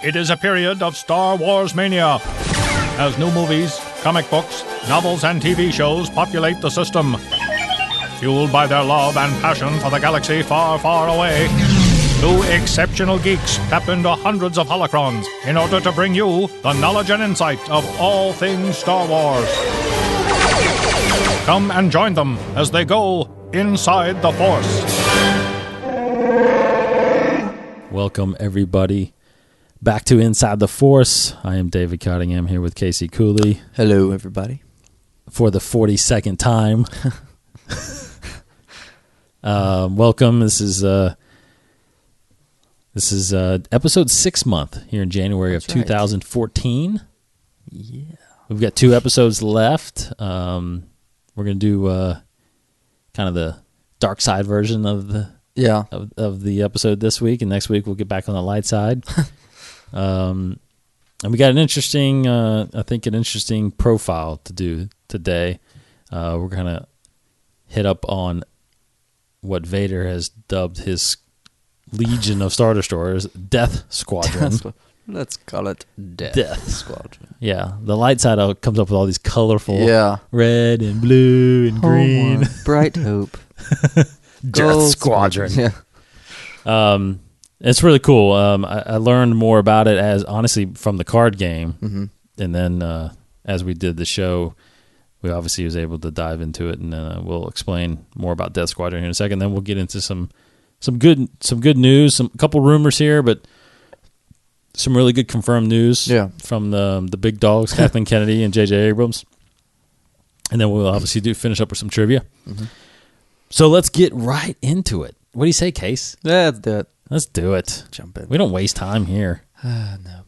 It is a period of Star Wars mania, as new movies, comic books, novels, and TV shows populate the system. Fueled by their love and passion for the galaxy far, far away, two exceptional geeks tap into hundreds of holocrons in order to bring you the knowledge and insight of all things Star Wars. Come and join them as they go inside the Force. Welcome, everybody, back to Inside the Force. I am David Cottingham here with Casey Cooley. Hello, everybody. For the 42nd time. Welcome. This is episode 6 month here in January of 2014. Yeah. We've got 2 episodes left. We're going to do kind of the dark side version of the episode this week, and next week we'll get back on the light side. And we got an interesting profile to do today. We're going to hit up on what Vader has dubbed his legion of Star Destroyers, Death Squadron. Let's call it Death Squadron. Yeah, the light side comes up with all these colorful red and blue and green. Bright hope. Death Squadron. Yeah. It's really cool. I learned more about it honestly from the card game. Mm-hmm. And then as we did the show, we obviously was able to dive into it, and we'll explain more about Death Squadron here in a second. Then we'll get into some good news, a couple rumors here, but some really good confirmed news from the big dogs, Kathleen Kennedy and J.J. Abrams. And then we'll obviously finish up with some trivia. Mm-hmm. So let's get right into it. What do you say, Case? Yeah, let's do it. Let's do it. Jump in. We don't waste time here. No.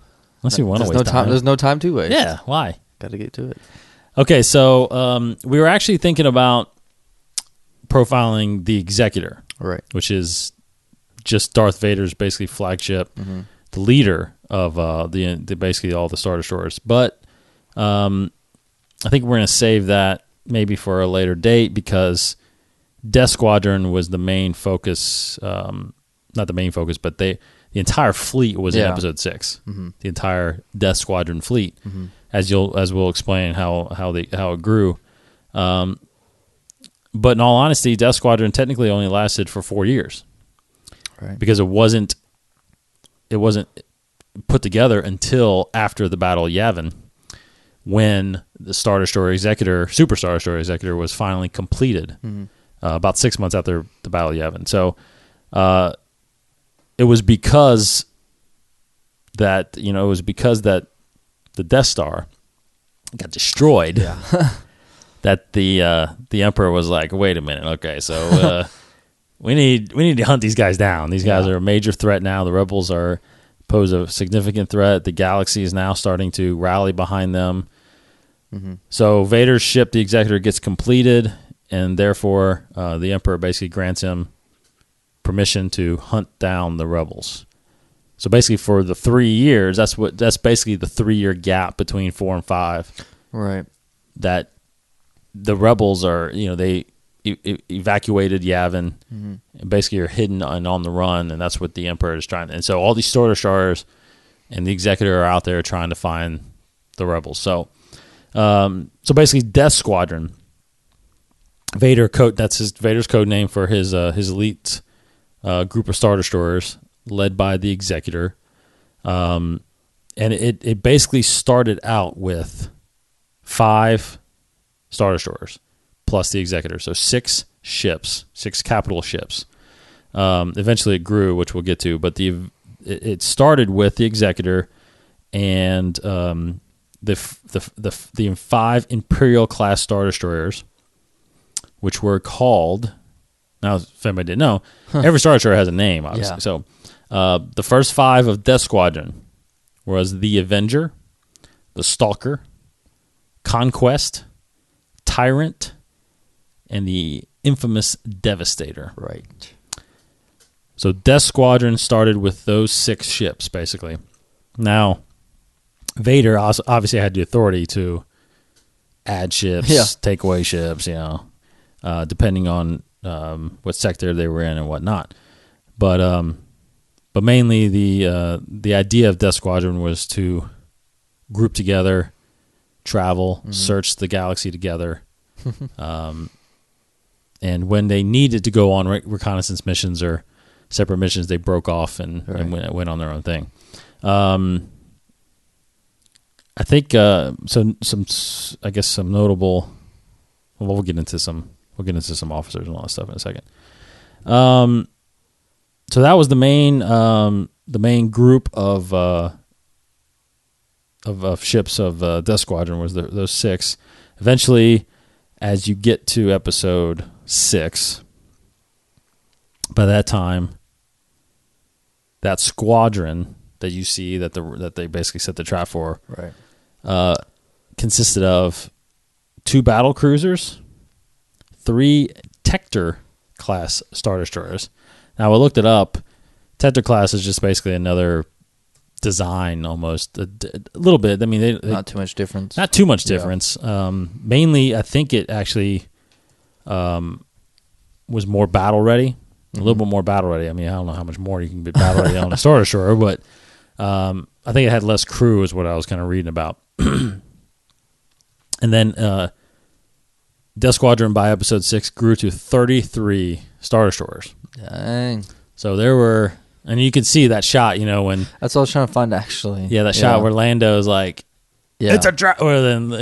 Unless you want to waste time. There's no time to waste. Yeah, why? Got to get to it. Okay, so we were actually thinking about profiling the Executor, right? Which is just Darth Vader's basically flagship, the leader of the basically all the Star Destroyers. But I think we're going to save that maybe for a later date because Death Squadron was the main focus. Not the main focus, but the entire fleet was in Episode 6. Mm-hmm. The entire Death Squadron fleet. Mm-hmm. As we'll explain how it grew, but in all honesty, Death Squadron technically only lasted for 4 years, right? Because it wasn't put together until after the Battle of Yavin, when the Star Destroyer Executor, Super Star Destroyer Executor, was finally completed, about 6 months after the Battle of Yavin. So, it was because that the Death Star got destroyed, that the Emperor was like, wait a minute, okay, so we need to hunt these guys down. These guys are a major threat now. The rebels pose a significant threat. The galaxy is now starting to rally behind them. Mm-hmm. So Vader's ship, the Executor, gets completed, and therefore the Emperor basically grants him permission to hunt down the rebels. So basically, for the 3 years, that's basically the 3-year gap between 4 and 5. Right. That the rebels are, they evacuated Yavin, and basically are hidden and on the run, and that's what the Emperor is trying. And so all these Star Destroyers and the Executor are out there trying to find the rebels. So, basically, Death Squadron. That's Vader's code name for his elite group of Star Destroyers, led by the Executor. And it basically started out with 5 Star Destroyers plus the Executor. So 6 ships, 6 capital ships. Eventually it grew, which we'll get to, but it started with the Executor and the 5 Imperial class Star Destroyers, which were called, now if anybody didn't know, every Star Destroyer has a name, obviously. Yeah. So the first 5 of Death Squadron was the Avenger, the Stalker, Conquest, Tyrant, and the infamous Devastator. Right. So Death Squadron started with those 6 ships, basically. Now, Vader obviously had the authority to add ships, take away ships, depending on what sector they were in and whatnot. But But mainly the idea of Death Squadron was to group together, travel, search the galaxy together. And when they needed to go on reconnaissance missions or separate missions, they broke off and went on their own thing. I think some notable. Well, we'll get into some officers and all that stuff in a second. So that was the main group of ships of Death Squadron was those 6. Eventually, as you get to episode 6, by that time, that squadron that you see that they basically set the trap for, consisted of 2 battle cruisers, 3 Tector class Star Destroyers. Now I looked it up. Tector class is just basically another design, almost a little bit. I mean, not too much difference. Not too much difference. Mainly, I think it actually was more battle ready. A little bit more battle ready. I mean, I don't know how much more you can be battle ready on a Star Destroyer, but I think it had less crew, is what I was kind of reading about. And then Death Squadron by episode 6 grew to 33 Star Destroyers. Dang. So there were, and you can see that shot, when that's what I was trying to find actually. Yeah, that shot where Lando is like, it's a trap, or then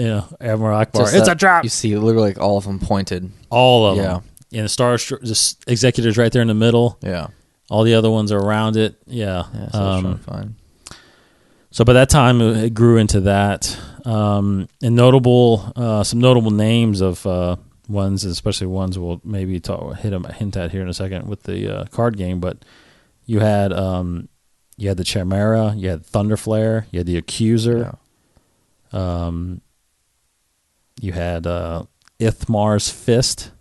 Admiral Akbar, it's a trap. You see literally all of them pointed. All of them. And the Star just executors right there in the middle. Yeah. All the other ones are around it. Yeah. That's what I was trying to find. So by that time, it grew into that. And some notable names of ones, especially ones we'll maybe hint at here in a second with the card game. But you had the Chimera, you had Thunderflare, you had the Accuser, you had Ithmar's Fist,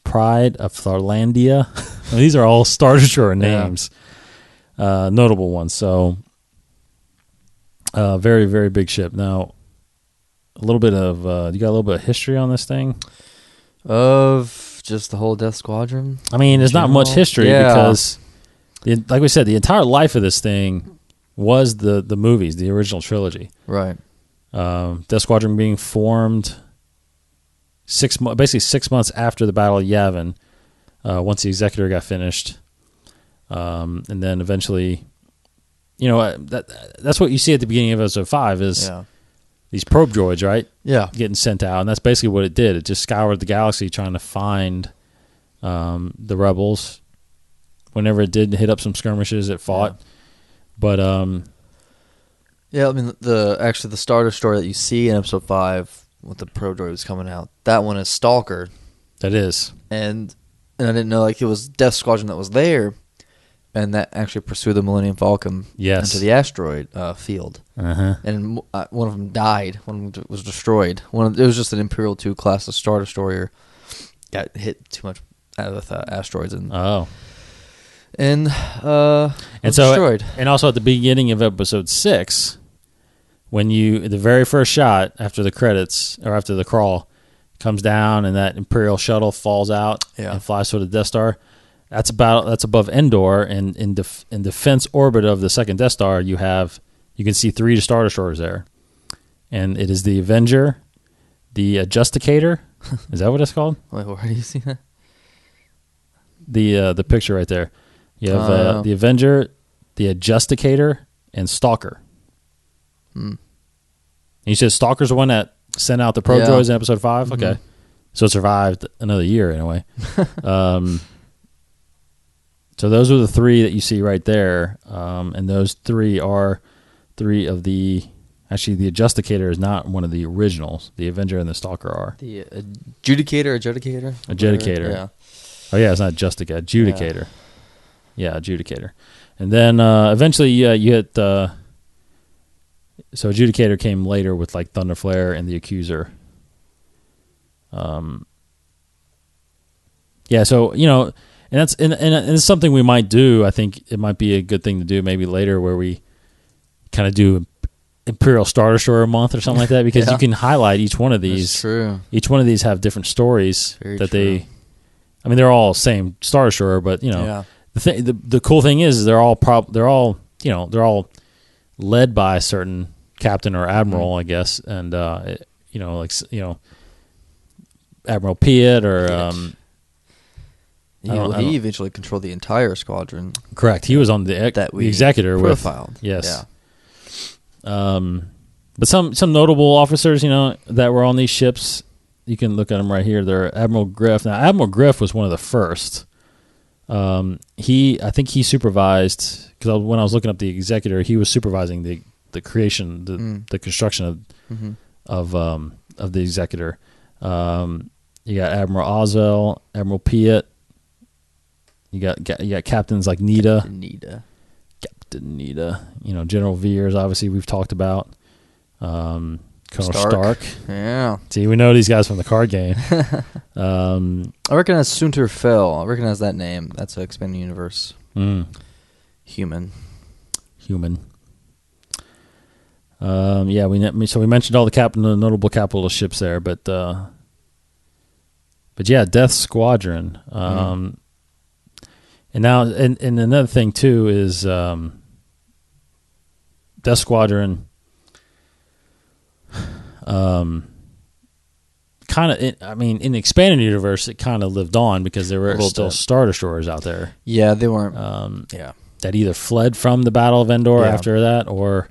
Pride of Tharlandia. These are all Star Destroyer names, notable ones. So. Very, very big ship. Now, a little bit of you got a little bit of history on this thing of just the whole Death Squadron. I mean, there's not much history because, like we said, the entire life of this thing was the movies, the original trilogy. Right. Death Squadron being formed basically 6 months after the Battle of Yavin, once the Executor got finished, and then eventually. That's what you see at the beginning of episode 5 is these probe droids, right? Yeah. Getting sent out. And that's basically what it did. It just scoured the galaxy trying to find the rebels. Whenever it did hit up some skirmishes, it fought. Yeah. But, I mean, the Star Destroyer that you see in episode 5 with the probe droids coming out, that one is Stalker. That is. And I didn't know, it was Death Squadron that was there. And that actually pursued the Millennium Falcon into the asteroid field. Uh-huh. And one of them died. One of them was destroyed. It was just an Imperial 2 class of Star Destroyer. Got hit too much with asteroids. And destroyed. And also at the beginning of episode 6, when the very first shot after the credits, or after the crawl, comes down and that Imperial shuttle falls out and flies toward the Death Star. That's above Endor, and in defense orbit of the second Death Star, you can see 3 Star Destroyers there, and it is the Avenger, the Adjusticator. Is that what it's called? Wait, where do you see that? The picture right there. You have the Avenger, the Adjusticator, and Stalker. And you said Stalker's the one that sent out the probe droids in episode 5. Mm-hmm. Okay, so it survived another year anyway. So those are the 3 that you see right there, and those 3 are 3 of the. Actually, the Adjusticator is not one of the originals. The Avenger and the Stalker are. The Adjudicator. Yeah. Oh yeah, it's not Adjudicator. Yeah, Adjudicator. And then eventually, you hit. So Adjudicator came later with Thunderflare and the Accuser. Yeah. So And that's and it's something we might do. I think it might be a good thing to do maybe later, where we kind of do Imperial Star Destroyer month or something like that, because you can highlight each one of these. That's true. Each one of these have different stories Very that true. they're all same Star Destroyer, but the the cool thing is they're all led by a certain captain or admiral, I guess, and Admiral Piet or he eventually controlled the entire squadron. Correct. He was on the Executor profiled. Yes. Yeah. But some notable officers, that were on these ships, you can look at them right here. They're Admiral Griff. Now, Admiral Griff was one of the first. I think he supervised, because when I was looking up the Executor, he was supervising the creation, the construction of the Executor. You got Admiral Oswell, Admiral Piet. You got captains like Captain Nita. General Veers. Obviously, we've talked about. Colonel Stark. Yeah. See, we know these guys from the card game. I recognize Sunter Fell. I recognize that name. That's an expanding universe. Human. Yeah, we mentioned all the notable capital ships there, but yeah, Death Squadron. And now, and another thing too is Death Squadron. Kind of, in the expanded universe, it kind of lived on because there were still Star Destroyers out there. Yeah, they weren't. That either fled from the Battle of Endor after that, or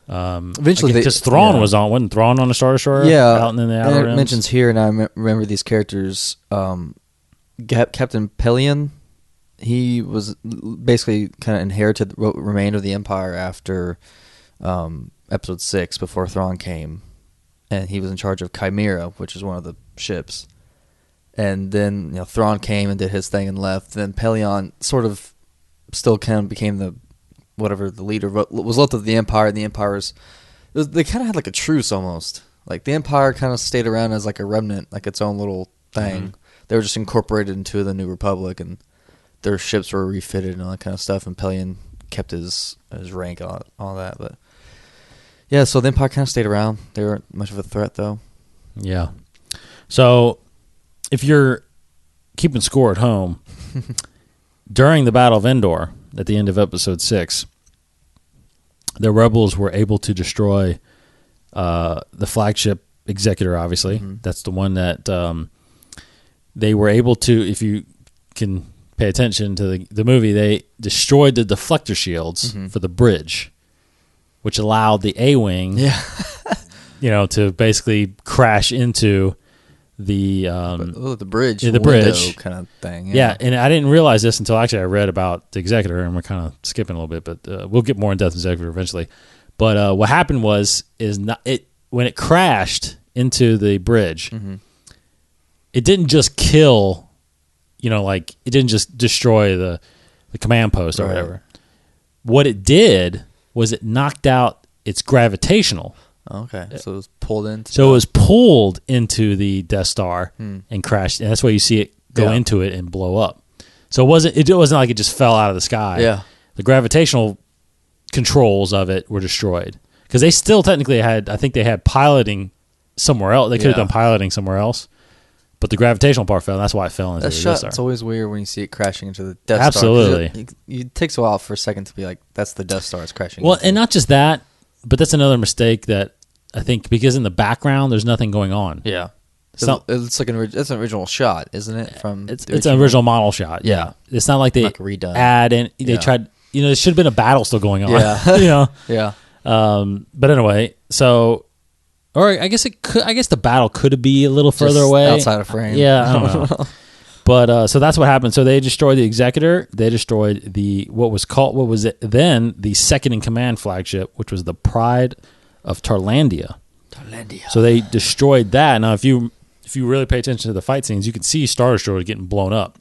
eventually because Thrawn wasn't Thrawn on a Star Destroyer? Yeah, out in the Outer Rims? It mentions here, and I remember these characters. Captain Pelion, he was basically kind of inherited what remained of the Empire after Episode 6, before Thrawn came. And he was in charge of Chimera, which is one of the ships. And then, Thrawn came and did his thing and left. Then Pelion sort of still kind of became the leader, was left of the Empire. And the Empire's, they kind of had like a truce almost. Like the Empire kind of stayed around as like a remnant, like its own little thing. They were just incorporated into the New Republic, and their ships were refitted and all that kind of stuff. And Pelion kept his rank and all that, but. Yeah, so the Empire kind of stayed around. They weren't much of a threat, though. Yeah. So, if you're keeping score at home, during the Battle of Endor, at the end of Episode 6, the rebels were able to destroy the flagship Executor, obviously. That's the one that they were able to, if you can pay attention to the movie, they destroyed the deflector shields for the bridge, which allowed the A-Wing, to basically crash into the bridge, the bridge kind of thing. Yeah, and I didn't realize this until actually I read about the Executor, and we're kind of skipping a little bit, but we'll get more in depth Executor eventually. But what happened when it crashed into the bridge, it didn't just kill, it didn't just destroy the command post or whatever. What it did was it knocked out its gravitational. Okay, so it was pulled into. So it was pulled into the Death Star and crashed, and that's why you see it go into it and blow up. So it wasn't like it just fell out of the sky. Yeah, the gravitational controls of it were destroyed because they still technically had. I think they had piloting somewhere else. They could have done piloting somewhere else, but the gravitational part fell. And that's why it fell into the Death Star. It's always weird when you see it crashing into the Death Star. Absolutely, it takes a while for a second to be like, that's the Death Star. It's crashing. Well, and not just that, but that's another mistake that I think, because in the background there's nothing going on. Yeah, it's like it's an original shot, isn't it? It's an original model shot. Yeah, it's not like they redone. Add and they tried. There should have been a battle still going on. Yeah, Yeah. But anyway, so. Or I guess the battle could be a little further away, outside of frame. Yeah, I don't know. But so that's what happened. So they destroyed the Executor. They destroyed what was then the second in command flagship, which was the Pride of Tarlandia. So they destroyed that. Now, if you really pay attention to the fight scenes, you can see Star Destroyers getting blown up.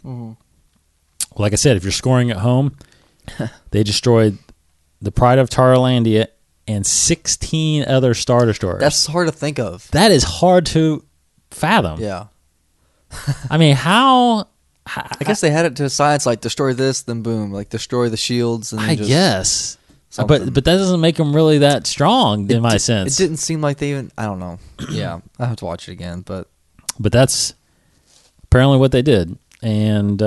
Like I said, if you're scoring at home, they destroyed the Pride of Tarlandia and 16 other Star Destroyers. That's hard to think of. That is hard to fathom. Yeah. I mean, how... I guess they had it to a science, like destroy this, then boom, like destroy the shields. And I guess. But that doesn't make them really that strong, in my sense. It didn't seem like they even... I don't know. Yeah, I have to watch it again, but... But that's apparently what they did. And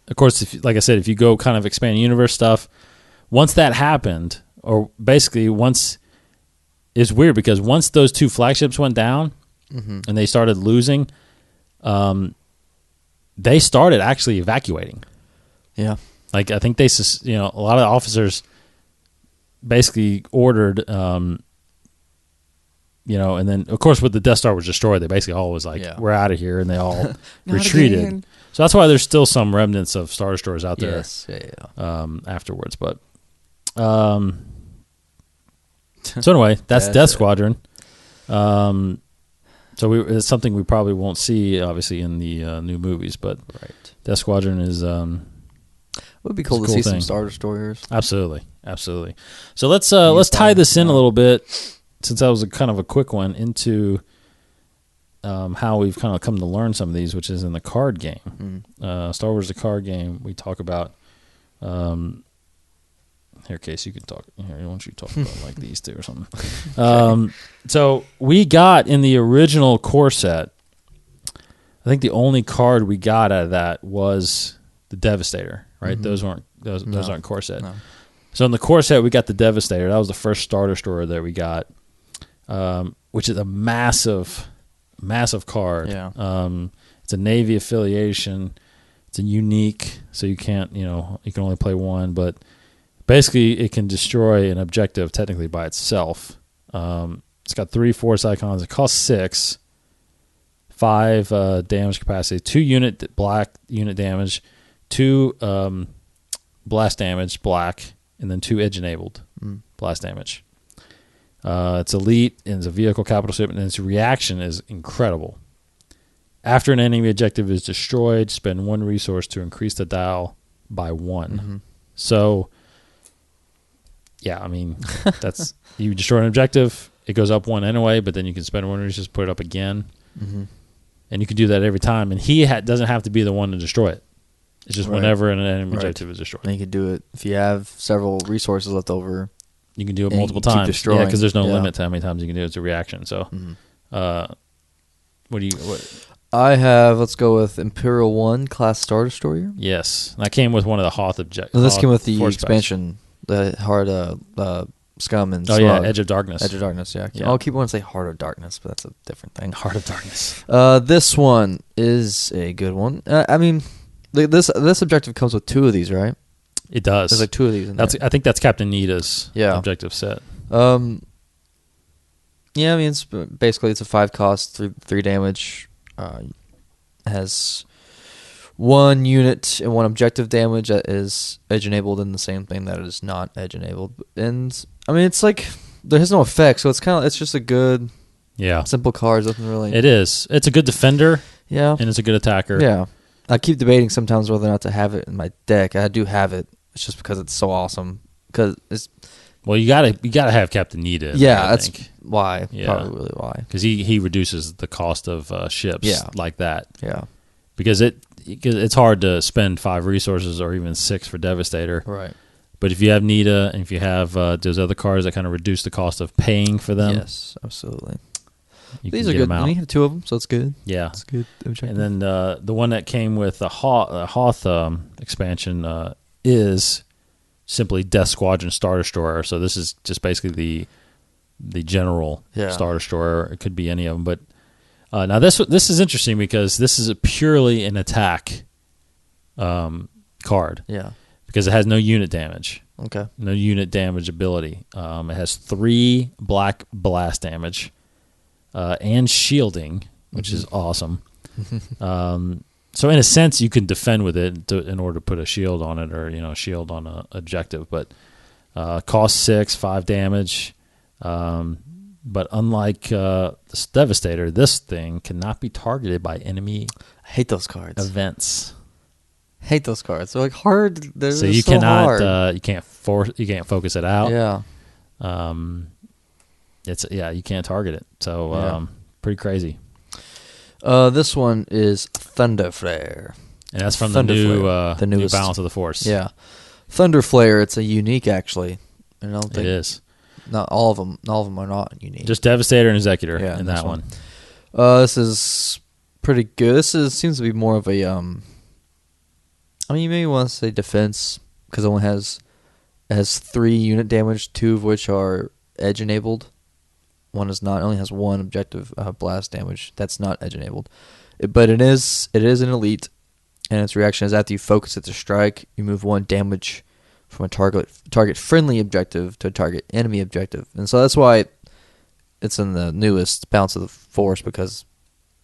of course, like I said, if you go kind of expand universe stuff, once that happened, or basically once, it's weird because once those 2 flagships went down and they started losing, they started actually evacuating. Yeah. Like, I think a lot of the officers basically ordered, and then, of course, when the Death Star was destroyed, they basically all was like, we're out of here, and they all retreated. Again. So that's why there's still some remnants of Star Destroyers out there afterwards. But so anyway, that's Death Squadron. So it's something we probably won't see, obviously, in the new movies, but Death Squadron is... it would be cool to see some Star Destroyers. Absolutely. So let's tie this in a little bit, since that was a kind of a quick one, into how we've kind of come to learn some of these, which is in the card game. Star Wars, the card game, we talk about... here, Case, you can talk. Here, why don't you talk about like these two or something? So we got in the original core set, I think the only card we got out of that was the Devastator, right? Those aren't core set. No. So in the core set, we got the Devastator. That was the first Star Destroyer that we got, which is a massive card. Yeah. It's a Navy affiliation. It's a unique, so you can't, you can only play one, but basically it can destroy an objective technically by itself. It's got 3 force icons. It costs 6, 5 damage capacity, 2 unit black unit damage, 2 blast damage black, and then 2 edge enabled blast damage. It's elite, and it's a vehicle capital ship, and its reaction is incredible. After an enemy objective is destroyed, spend 1 resource to increase the dial by 1. So, yeah, I mean, that's you destroy an objective, it goes up 1 anyway, but then you can spend 1 resource, put it up again, and you can do that every time. And he doesn't have to be the one to destroy it. It's just whenever an enemy objective is destroyed. And you can do it if you have several resources left over. You can do it multiple times. Yeah, because there's no limit to how many times you can do it. It's a reaction. So, what? I have, let's go with Imperial 1 class Star Destroyer. Yes. And that came with one of the Hoth objectives. This came with the expansion, the hard scum and slug. Oh, yeah, Edge of Darkness. Edge of Darkness, yeah. I'll keep wanting to say Heart of Darkness, but that's a different thing. Heart of Darkness. This one is a good one. I mean, this objective comes with 2 of these, right? It does. There's like 2 of these in there. I think that's Captain Nita's objective set. Yeah, I mean, it's basically it's a 5 cost, 3 damage. Has 1 unit and 1 objective damage that is edge enabled, and the same thing that is not edge enabled. And I mean, it's like there has no effect, so it's just a good, simple card. Nothing really. It is. It's a good defender. Yeah, and it's a good attacker. Yeah, I keep debating sometimes whether or not to have it in my deck. I do have it. It's just because it's so awesome. Because it's. Well, you gotta have Captain Nita. Yeah, that's why. Yeah. Probably really why. Because he reduces the cost of ships like that. Yeah. Because it's hard to spend 5 resources or even 6 for Devastator. Right. But if you have Nita and if you have those other cards that kind of reduce the cost of paying for them. Yes, absolutely. These are good. And you have 2 of them, so it's good. Yeah. It's good. And then the one that came with the Hoth expansion is simply Death Squadron Star Destroyer. So this is just basically the general Star Destroyer. It could be any of them. But now this is interesting because this is purely an attack card. Yeah. Because it has no unit damage. Okay. No unit damage ability. It has 3 black blast damage and shielding, which is awesome. So in a sense, you can defend with it in order to put a shield on it, or a shield on an objective. But cost 6, 5 damage. But unlike this Devastator, this thing cannot be targeted by enemy. I hate those cards. Events. Hate those cards. They're like hard. They're so you cannot. You can't focus it out. Yeah. You can't target it. So pretty crazy. This one is Thunder Flare. And that's from the new Balance of the Force. Yeah. Thunder Flare, it's a unique, actually. I don't think, it is. Not all of them are not unique. Just Devastator and Executor in that one. This is pretty good. Seems to be more of a I mean, you maybe want to say defense because it has 3 unit damage, 2 of which are edge enabled. One is not. It only has 1 objective blast damage. That's not edge enabled. But it is an elite, and its reaction is after you focus it to strike, you move 1 damage from a target friendly objective to a target enemy objective, and so that's why it's in the newest Balance of the Force, because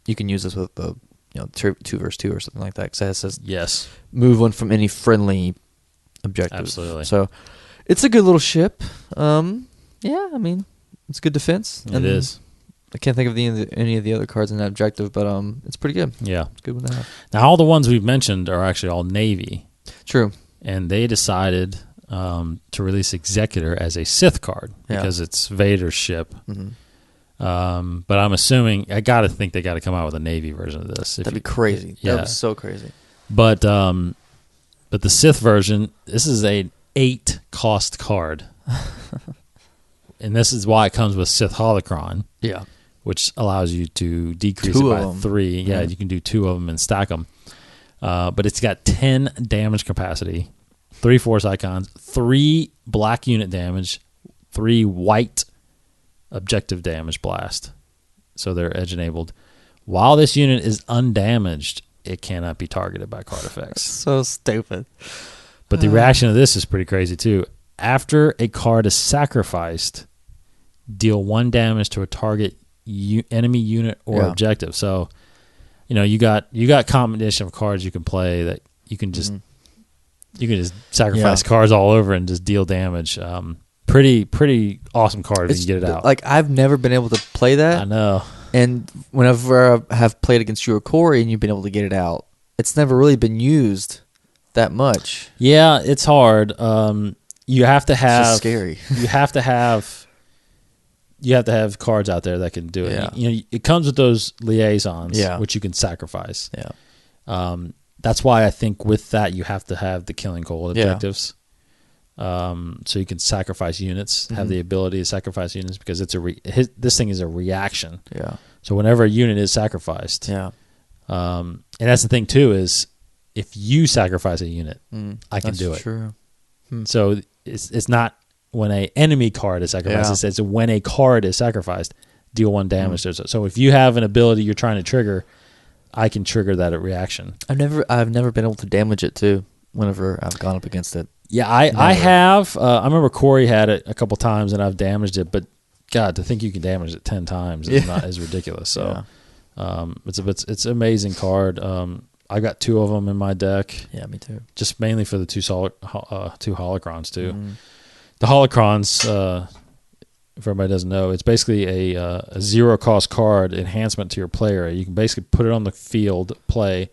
you can use this with the 2 versus 2 or something like that. Because it says Yes. move 1 from any friendly objective. Absolutely. So it's a good little ship. Yeah, I mean, it's good defense. It is. I can't think of any of the other cards in that objective, but it's pretty good. Yeah. It's a good one to have. Now, all the ones we've mentioned are actually all Navy. True. And they decided to release Executor as a Sith card because it's Vader's ship. Mm-hmm. But I'm assuming, I got to think they got to come out with a Navy version of this. That'd be crazy. Yeah. That would be so crazy. But the Sith version, this is an 8 cost card. And this is why it comes with Sith Holocron. Yeah. Which allows you to decrease 2 it by of 'em. 3. Yeah, you can do 2 of them and stack them. But it's got 10 damage capacity, 3 force icons, 3 black unit damage, 3 white objective damage blast. So they're edge enabled. While this unit is undamaged, it cannot be targeted by card effects. So stupid. But the reaction to this is pretty crazy too. After a card is sacrificed, deal 1 damage to a target enemy unit or objective. So, you got combination of cards you can play that you can just sacrifice cards all over and just deal damage. Pretty awesome card if you get it out. Like, I've never been able to play that. I know. And whenever I have played against you or Corey and you've been able to get it out, it's never really been used that much. Yeah, it's hard. You have to have. It's just scary. You have to have cards out there that can do it. Yeah. It comes with those liaisons, Yeah. which you can sacrifice. Yeah. That's why I think with that you have to have the killing cold objectives. So you can sacrifice units, have the ability to sacrifice units because this thing is a reaction. Yeah. So whenever a unit is sacrificed, Yeah. and that's the thing too is if you sacrifice a unit, I can do it. True. So it's not when a enemy card is sacrificed. It's when a card is sacrificed, deal 1 damage. So if you have an ability you're trying to trigger, I can trigger that at reaction. I've never been able to damage it too. Whenever I've gone up against it. Yeah, I have. I remember Corey had it a couple times and I've damaged it, but God, to think you can damage it 10 times is ridiculous. So it's an amazing card. I got 2 of them in my deck. Yeah, me too. Just mainly for the 2 holocrons too. The holocrons, if everybody doesn't know, it's basically a 0 cost card enhancement to your player. You can basically put it on the field, play,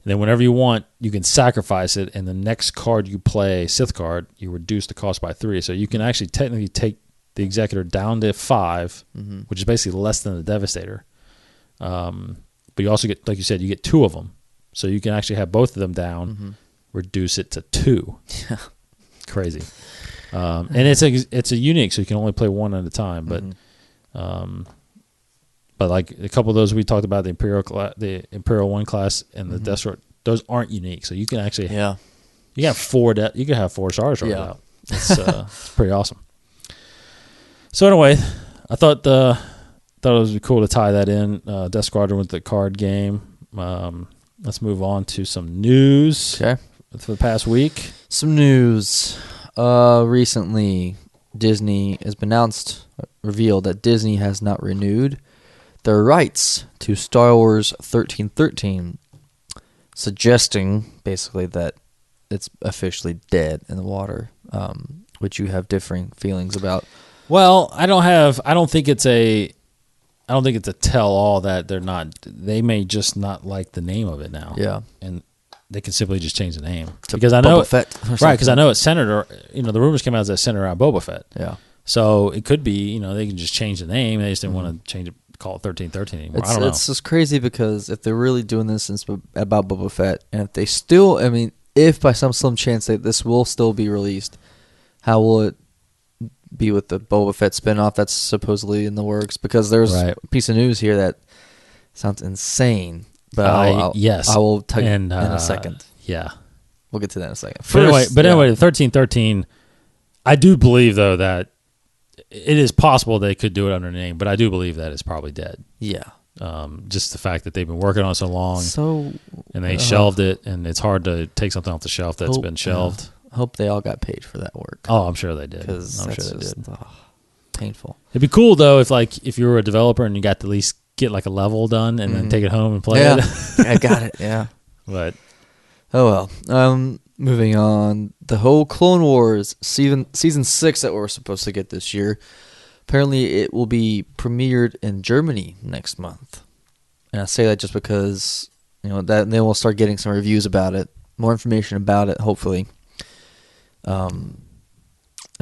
and then whenever you want, you can sacrifice it, and the next card you play, Sith card, you reduce the cost by 3. So you can actually technically take the Executor down to 5, which is basically less than the Devastator. But you also get, like you said, you get 2 of them. So you can actually have both of them down, reduce it to 2. Yeah. Crazy. And it's a unique, so you can only play 1 at a time. But like a couple of those we talked about, the Imperial 1 class and the Death Star, those aren't unique. So you can actually you can have 4 you can have 4 Star Destroyers out. It's pretty awesome. So anyway, I thought it was cool to tie that in, Death Squadron with the card game. Let's move on to some news for the past week. Some news. Recently, Disney has been revealed that Disney has not renewed their rights to Star Wars 1313, suggesting basically that it's officially dead in the water, which you have differing feelings about. Well, I don't think it's a tell-all that they're not. They may just not like the name of it now. Yeah, and they can simply just change the name to because I know Boba Fett, right? Because I know it's centered, the rumors came out as centered around Boba Fett. Yeah, so it could be, they can just change the name. They just didn't want to change it, call it 1313 anymore. I don't know. It's just crazy because if they're really doing this about Boba Fett, and if they still, if by some slim chance this will still be released, how will it be with the Boba Fett spinoff that's supposedly in the works? Because there's a piece of news here that sounds insane, but I will tell you in a second. Yeah, we'll get to that in a second. But anyway, the 1313. I do believe though that it is possible they could do it under a name, but I do believe that it's probably dead. Yeah. Just the fact that they've been working on it so long, and they shelved it, and it's hard to take something off the shelf that's been shelved. Hope they all got paid for that work. Oh, I'm sure they did. Because I'm that's sure they just did. Painful. It'd be cool though if you were a developer and you got to at least get like a level done and then take it home and play it. I got it. Yeah. But oh well. Moving on, the whole Clone Wars season 6 that we're supposed to get this year. Apparently, it will be premiered in Germany next month, and I say that just because that then we'll start getting some reviews about it, more information about it, hopefully. And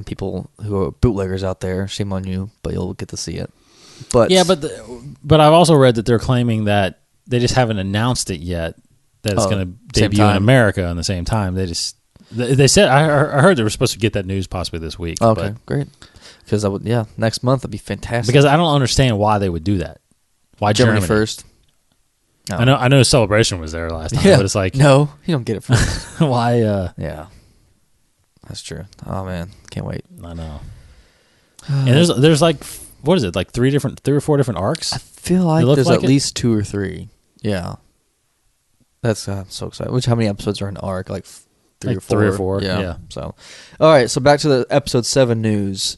people who are bootleggers out there, shame on you, but you'll get to see it. But yeah, but I've also read that they're claiming that they just haven't announced it yet. That it's going to debut in America on the same time. They said I heard they were supposed to get that news possibly this week. Okay, great. Because next month would be fantastic. Because I don't understand why they would do that. Why Germany first? No. I know Celebration was there last time, but it's like no, you don't get it first. Why? Yeah, that's true. Oh man, can't wait. I know. And there's like what is it like 3 or 4 different arcs? I feel like there's at least 2 or 3. Yeah. That's I'm so excited. How many episodes are in arc? Like 3 or 4. 3 or 4. Yeah. So, all right. So back to the episode 7 news.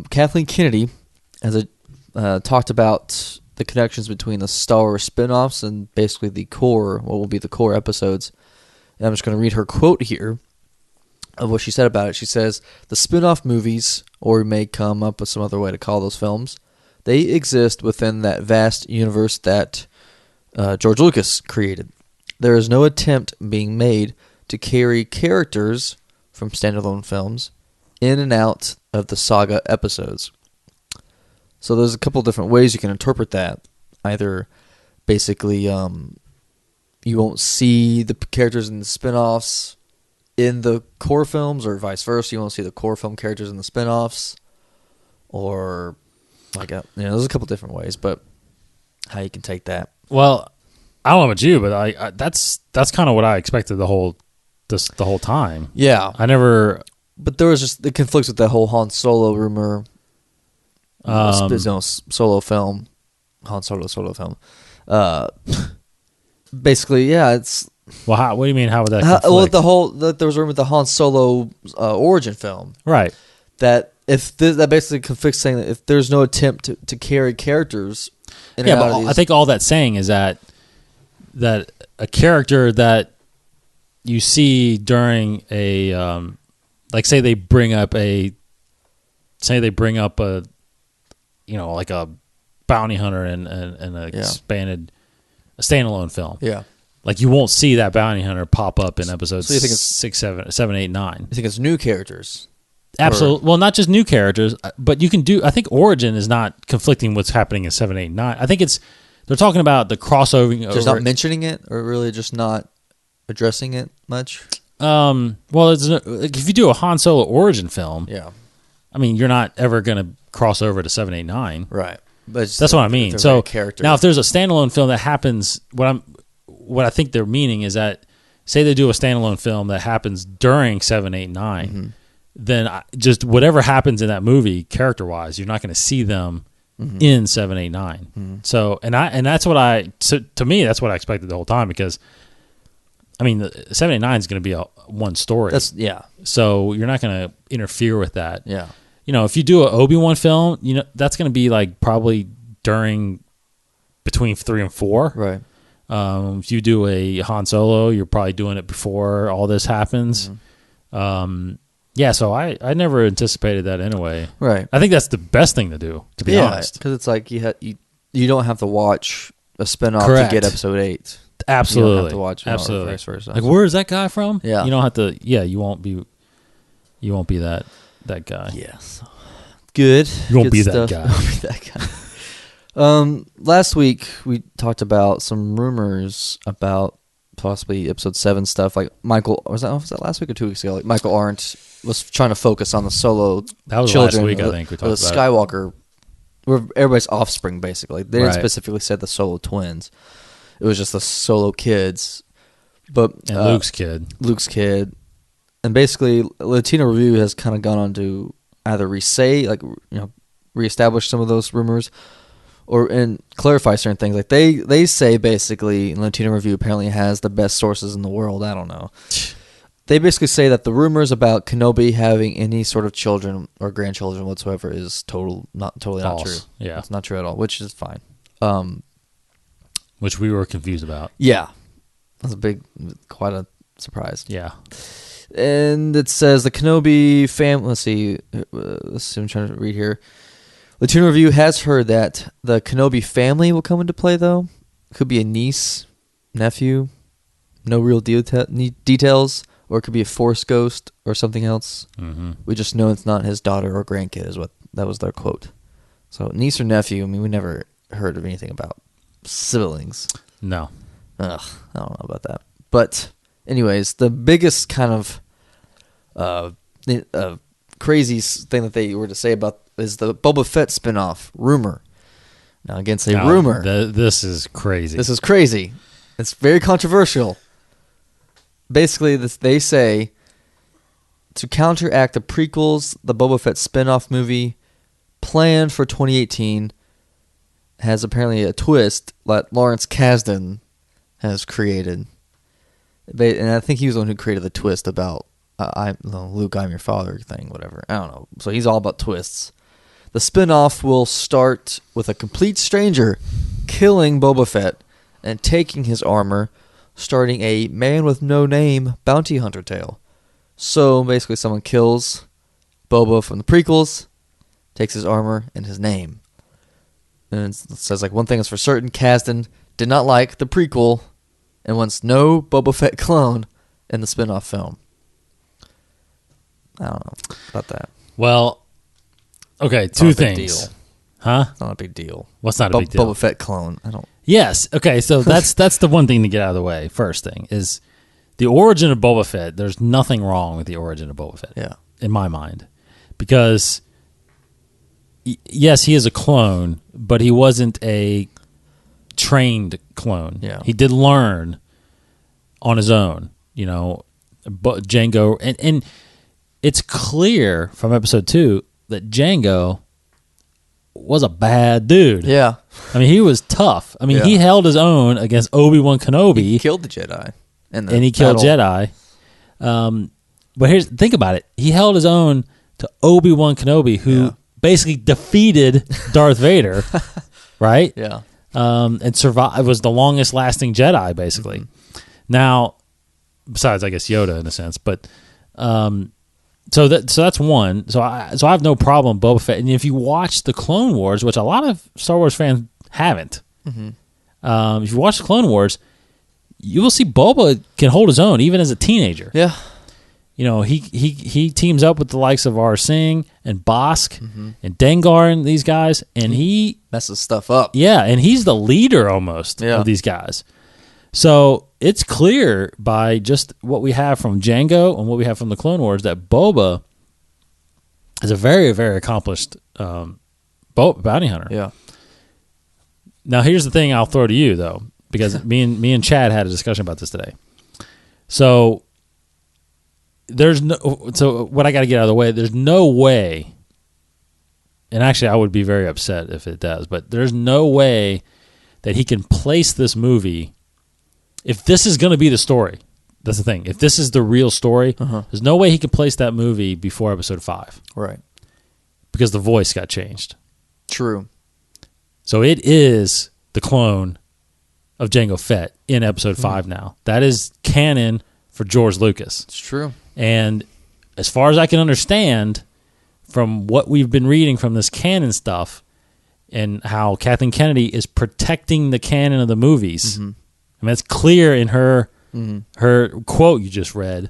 Kathleen Kennedy has talked about the connections between the Star Wars spinoffs and basically what will be the core episodes. And I'm just going to read her quote here of what she said about it. She says, "The spinoff movies, or we may come up with some other way to call those films, they exist within that vast universe that George Lucas created. There is no attempt being made to carry characters from standalone films in and out of the saga episodes." So there's a couple different ways you can interpret that. Either basically you won't see the characters in the spin-offs in the core films, or vice versa. You won't see the core film characters in the spin-offs, or there's a couple different ways, but how you can take that. Well, I don't know about you, but I that's kind of what I expected the whole time. Yeah, I never. But there was just it conflicts with that whole Han Solo rumor. Solo film, Han Solo film. Basically, yeah, it's. Well, what do you mean? How would that conflict? There was a rumor with the Han Solo origin film, right? That that basically conflicts, saying that if there's no attempt to carry characters. But I think all that's saying is that a character that you see during a say they bring up a like a bounty hunter and an expanded a standalone film. Yeah. Like you won't see that bounty hunter pop up in episodes so you think it's 6, 7, 8, 9. You think it's new characters? Absolutely. Well, not just new characters, but you can do. I think Origin is not conflicting what's happening in 7, 8, 9. I think they're talking about the crossover. Just not mentioning it, or really just not addressing it much. Well, if you do a Han Solo Origin film, I mean, you're not ever going to cross over to 7, 8, 9. Right. But that's what I mean. So now, if there's a standalone film that happens, what I think they're meaning is that, say they do a standalone film that happens during 7, 8, 9, mm-hmm. then just whatever happens in that movie, character-wise, you're not going to see them mm-hmm. in 7, 8, 9. Mm-hmm. So, and that's what to me, that's what I expected the whole time, because, I mean, the 7, 8, 9 is going to be one story. So you're not going to interfere with that. Yeah. If you do an Obi-Wan film, that's going to be like probably between 3 and 4. Right. If you do a Han Solo, you're probably doing it before all this happens. Mm-hmm. So I never anticipated that anyway. Right. I think that's the best thing to do, to be honest. Because it's like you don't have to watch a spinoff to get episode 8. Absolutely. You don't have to watch or vice versa. Like, where is that guy from? Yeah. You don't have to. Yeah, you won't be that guy. Yes. Good. You won't be that guy. You won't be that guy. Last week we talked about some rumors about possibly episode 7 stuff. Like Michael, was that last week or 2 weeks ago? Like Michael Arndt was trying to focus on the Solo that was children. Last week, I think we talked about the Skywalker, where everybody's offspring basically. They didn't specifically say the Solo twins. It was just the Solo kids. But And Luke's kid. Luke's kid. And basically, Latino Review has kind of gone on to either reestablish some of those rumors, and clarify certain things. Like they say basically, Latino Review apparently has the best sources in the world. I don't know. They basically say that the rumors about Kenobi having any sort of children or grandchildren whatsoever is not true. Yeah, it's not true at all, which is fine. Which we were confused about. Yeah, that's quite a surprise. Yeah. And it says the Kenobi family. Let's see. I'm trying to read here. Latino Review has heard that the Kenobi family will come into play, though. Could be a niece, nephew. No real details, or it could be a Force ghost or something else. Mm-hmm. We just know it's not his daughter or grandkid. That was their quote. So niece or nephew. I mean, we never heard of anything about siblings. No. Ugh, I don't know about that. But anyways, the biggest kind of crazy thing that they were to say about is the Boba Fett spinoff rumor. Now, again, rumor. This is crazy. This is crazy. It's very controversial. Basically, they say to counteract the prequels, the Boba Fett spinoff movie planned for 2018 has apparently a twist that Lawrence Kasdan has created. And I think he was the one who created the twist about Luke, I'm your father thing, whatever. I don't know. So he's all about twists. The spin-off will start with a complete stranger killing Boba Fett and taking his armor, starting a man-with-no-name bounty hunter tale. So basically someone kills Boba from the prequels, takes his armor and his name. And it says, one thing is for certain, Kasdan did not like the prequel and wants no Boba Fett clone in the spin-off film. I don't know about that. Well, okay, two things. Deal. Huh? It's not a big deal. What's not a big deal? Boba Fett clone. I don't. Yes. Okay, so that's the one thing to get out of the way. First thing is the origin of Boba Fett. There's nothing wrong with the origin of Boba Fett. Yeah. In my mind. Because yes, he is a clone, but he wasn't a trained clone. Yeah. He did learn on his own, but Jango and it's clear from episode 2 that Jango was a bad dude. Yeah. I mean, he was tough. I mean, he held his own against Obi-Wan Kenobi. He killed the Jedi. And he killed Jedi. But think about it. He held his own to Obi-Wan Kenobi, who basically defeated Darth Vader, right? Yeah. And survived. Was the longest lasting Jedi, basically. Mm-hmm. Now, besides, I guess, Yoda in a sense, but so that's one. So I have no problem with Boba Fett. And if you watch the Clone Wars, which a lot of Star Wars fans haven't, if you watch the Clone Wars, you will see Boba can hold his own even as a teenager. Yeah. He teams up with the likes of Arsing and Bosk and Dengar and these guys, and he messes stuff up. Yeah, and he's the leader almost of these guys. So it's clear by just what we have from Jango and what we have from the Clone Wars that Boba is a very, very accomplished bounty hunter. Yeah. Now, here's the thing I'll throw to you, though, because me and Chad had a discussion about this today. So what I got to get out of the way, there's no way, and actually I would be very upset if it does, but there's no way that he can place this movie. If this is going to be the story, that's the thing. If this is the real story, there's no way he could place that movie before episode 5. Right. Because the voice got changed. True. So it is the clone of Jango Fett in episode 5 now. That is canon for George Lucas. It's true. And as far as I can understand from what we've been reading from this canon stuff and how Kathleen Kennedy is protecting the canon of the movies, I mean, it's clear in her quote you just read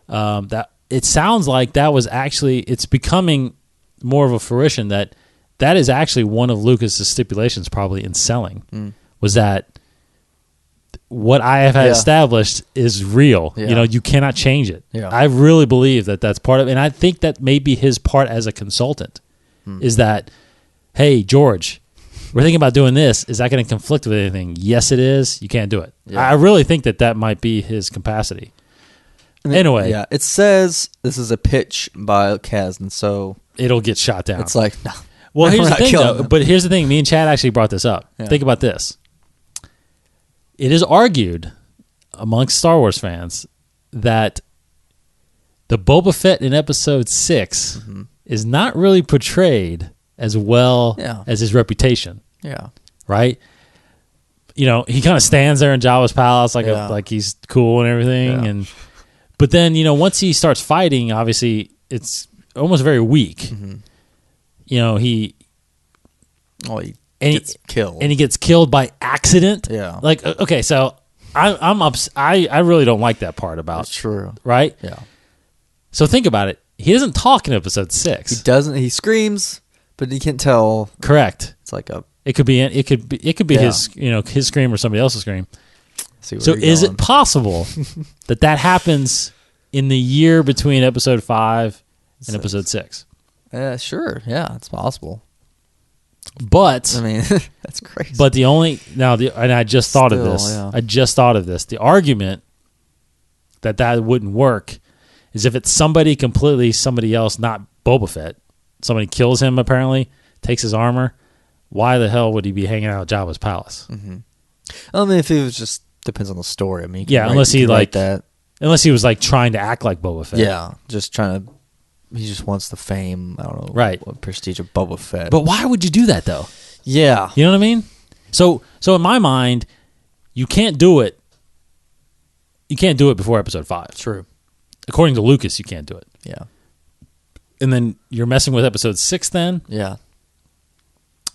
that it sounds like that was actually, it's becoming more of a fruition that is actually one of Lucas's stipulations probably in selling was that what I have had established is real. Yeah. You cannot change it. Yeah. I really believe that that's part of it. And I think that may be his part as a consultant is that, hey, George, we're thinking about doing this. Is that going to conflict with anything? Yes, it is. You can't do it. Yeah. I really think that might be his capacity. Anyway. Yeah, it says this is a pitch by Kaz, and so It'll get shot down. it's like, no. Well, we're here's the not thing, killing though. him. But here's the thing. Me and Chad actually brought this up. Yeah. Think about this. It is argued amongst Star Wars fans that the Boba Fett in Episode 6 is not really portrayed as well as his reputation, Yeah. right? You know, he kind of stands there in Jabba's palace like he's cool and everything, Yeah. but then once he starts fighting, obviously it's almost very weak. You know, he gets killed. and he gets killed by accident. Yeah. Like, okay, so I really don't like that part about That's true. right. Yeah. So think about it. He doesn't talk in Episode 6. He doesn't. He screams, but you can't tell. Correct. It's like a. It could be his his scream or somebody else's scream. See So where you're is going. it possible that happens in the year between Episode 5 and Episode 6? Sure. Yeah, it's possible. But I mean, that's crazy. But and I just thought of Still, this. yeah. I just thought of this. The argument that wouldn't work is if it's somebody else, not Boba Fett. Somebody kills him, apparently, takes his armor. Why the hell would he be hanging out at Jabba's palace? I mean, if it was just depends on the story. I mean, you can unless you he can write that. Unless he was trying to act like Boba Fett. Yeah, just trying to. He just wants the fame. I don't know. Right. What prestige of Boba Fett. But why would you do that though? Yeah. You know what I mean? So in my mind, you can't do it. You can't do it before Episode 5. True. According to Lucas, you can't do it. Yeah. And then you're messing with Episode 6 then. Yeah.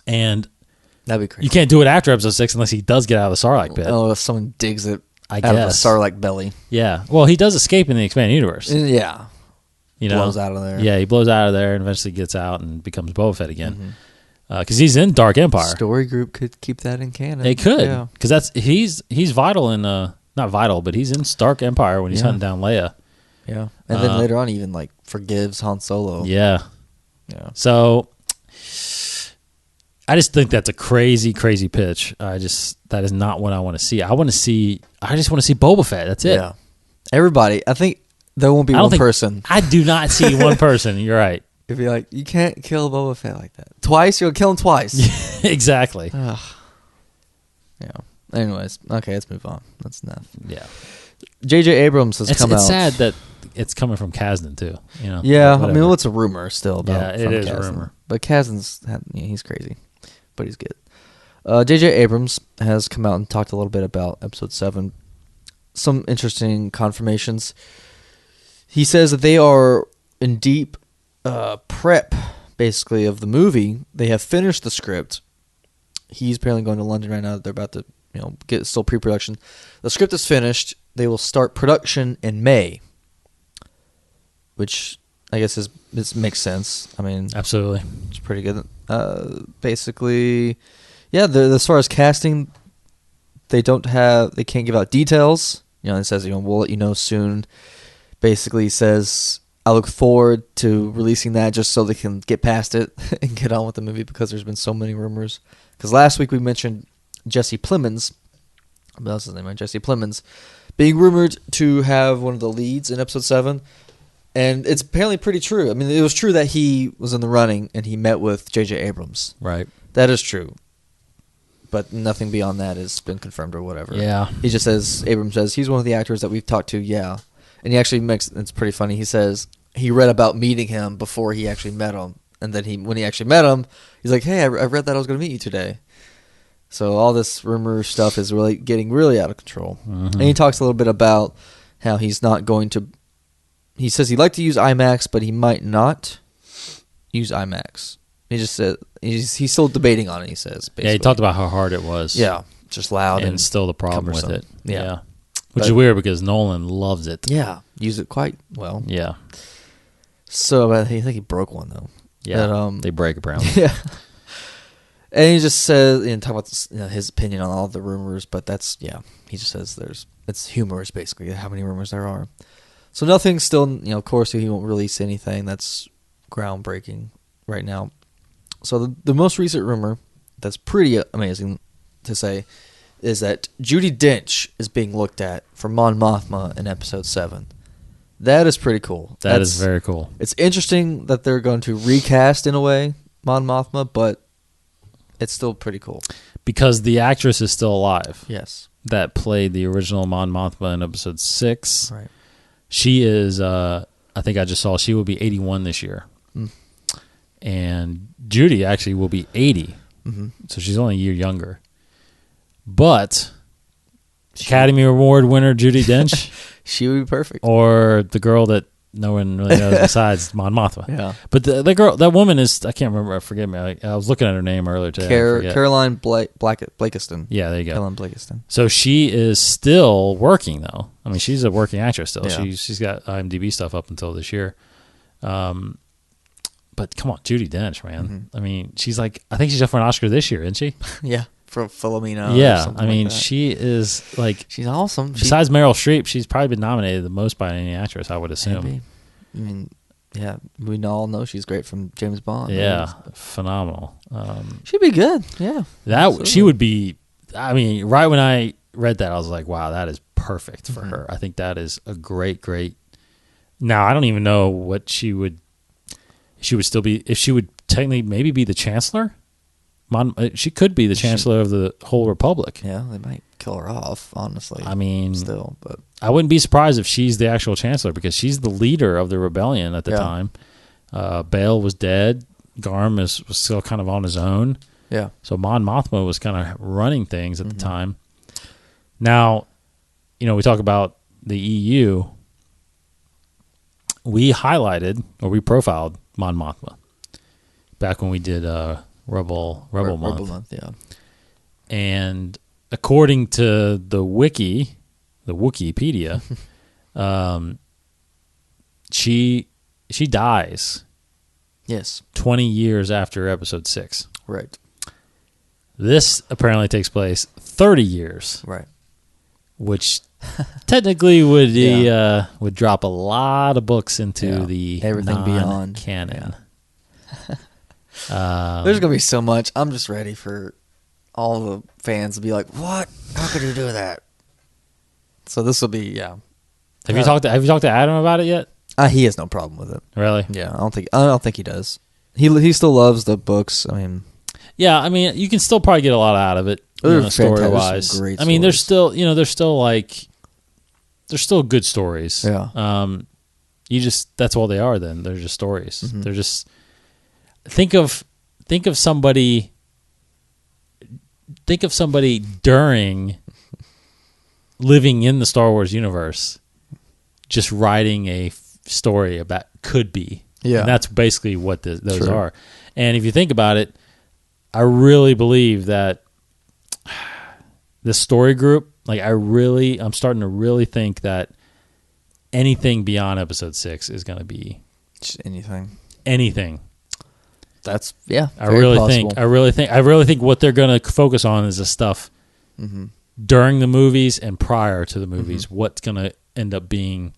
And That'd be crazy. you can't do it after Episode 6 unless he does get out of the Sarlacc pit. Oh, if someone digs it I out of the guess. Sarlacc belly. Yeah. Well, he does escape in the expanded universe. Yeah. You know? Blows out of there. Yeah, he blows out of there and eventually gets out and becomes Boba Fett again. Because he's in Dark Empire. Story group could keep that in canon. They could. Yeah. Because he's vital in not vital, but he's in Dark Empire when he's hunting down Leia. Yeah. And then later on, he even forgives Han Solo. Yeah. Yeah. So I just think that's a crazy, crazy pitch. That is not what I want to see. I just want to see Boba Fett. That's it. Yeah. Everybody. I think there won't be one person. I do not see one person. You're right. If you're like, you can't kill Boba Fett like that. Twice? You'll kill him twice. Exactly. Ugh. Yeah. Anyways. Okay, let's move on. That's enough. Yeah. J.J. Abrams has come out. It's sad that it's coming from Kasdan too. You know. Yeah. Whatever. I mean, it's a rumor still about Yeah, it is Kasdan. a rumor. But he's crazy. But he's good. J.J. Abrams has come out and talked a little bit about Episode 7. Some interesting confirmations. He says that they are in deep prep, basically, of the movie. They have finished the script. He's apparently going to London right now. They're about to, get still pre-production. The script is finished. They will start production in May, which I guess this makes sense. I mean, Absolutely. it's pretty good. Basically, yeah. As far as casting, they can't give out details. It says we'll let you know soon. Basically, says I look forward to releasing that just so they can get past it and get on with the movie because there's been so many rumors. Because last week we mentioned Jesse Plemons. That's his name, right? Jesse Plemons being rumored to have one of the leads in Episode 7. And it's apparently pretty true. I mean, it was true that he was in the running and he met with J.J. Abrams. Right. That is true. But nothing beyond that has been confirmed or whatever. Yeah. He just says, Abrams says, he's one of the actors that we've talked to, yeah. And he actually it's pretty funny. He says he read about meeting him before he actually met him. And then when he actually met him, he's like, hey, I read that I was going to meet you today. So all this rumor stuff is really getting really out of control. Mm-hmm. And he talks a little bit about how he's not going to... He says he'd like to use IMAX, but he might not use IMAX. He just said he's still debating on it. He says, basically. Yeah, he talked about how hard it was. Yeah, just loud and still the problem with cumbersome. it. Yeah. Which is weird because Nolan loves it. Yeah, use it quite well. Yeah. So I think he broke one though. Yeah. But, they break apparently. Yeah. And he just says, talk about his opinion on all the rumors, but he just says it's humorous basically how many rumors there are. So nothing still, of course he won't release anything that's groundbreaking right now. So the most recent rumor that's pretty amazing to say is that Judi Dench is being looked at for Mon Mothma in Episode 7. That is pretty cool. That's very cool. It's interesting that they're going to recast, in a way, Mon Mothma, but it's still pretty cool. Because the actress is still alive. Yes. That played the original Mon Mothma in Episode 6. Right. She is, I think I just saw, she will be 81 this year. Mm. And Judy actually will be 80. Mm-hmm. So she's only a year younger. But Academy Award winner Judi Dench, she would be perfect. or the girl that no one really knows besides Mon Mothma. Yeah. But the girl, that woman is, I can't remember, forgive me. I was looking at her name earlier today. Caroline Blakiston. Yeah, there you go. Caroline Blakiston. So she is still working, though. I mean, she's a working actress still. Yeah. She's got IMDb stuff up until this year. But come on, Judi Dench, man. Mm-hmm. I mean, she's like, I think she's up for an Oscar this year, isn't she? Yeah. For Philomena. Yeah, I mean, she is like, she's awesome. besides Meryl Streep, she's probably been nominated the most by any actress, I would assume. Maybe. I mean, yeah, we all know she's great from James Bond. Yeah, phenomenal. She'd be good. Yeah, that absolutely. she would be. I mean, right when I read that, I was like, "Wow, that is perfect for her." I think that is a great. Now, I don't even know what she would. She would still be if she would technically maybe be the chancellor. She could be the chancellor of the whole republic. Yeah, they might kill her off. Honestly, I mean, still, but I wouldn't be surprised if she's the actual chancellor because she's the leader of the rebellion at the time. Bail was dead. Garm was still kind of on his own. Yeah. So Mon Mothma was kind of running things at the time. Now, we talk about the EU. We highlighted or we profiled Mon Mothma back when we did Rebel Month. Rebel Month, yeah. And according to the Wikipedia, she dies. Yes. 20 years after Episode 6. Right. This apparently takes place 30 years. Right. Which technically would drop a lot of books into the everything beyond canon. There's gonna be so much. I'm just ready for all the fans to be like, "What? How could you do that?" So this will be Have you talked to Adam about it yet? He has no problem with it. Really? Yeah, I don't think he does. He still loves the books. I mean, yeah, I mean, you can still probably get a lot out of it, story wise. Great I mean, there's stories. there's still good stories. Yeah. That's all they are. Then they're just stories. Mm-hmm. They're just think of somebody during living in the Star Wars universe, just writing a story about could be. Yeah. And that's basically what those True. are. And if you think about it, I really believe that this story group, I'm starting to really think that anything beyond Episode 6 is going to be just anything. That's I really think what they're going to focus on is the stuff during the movies and prior to the movies. What's going to end up being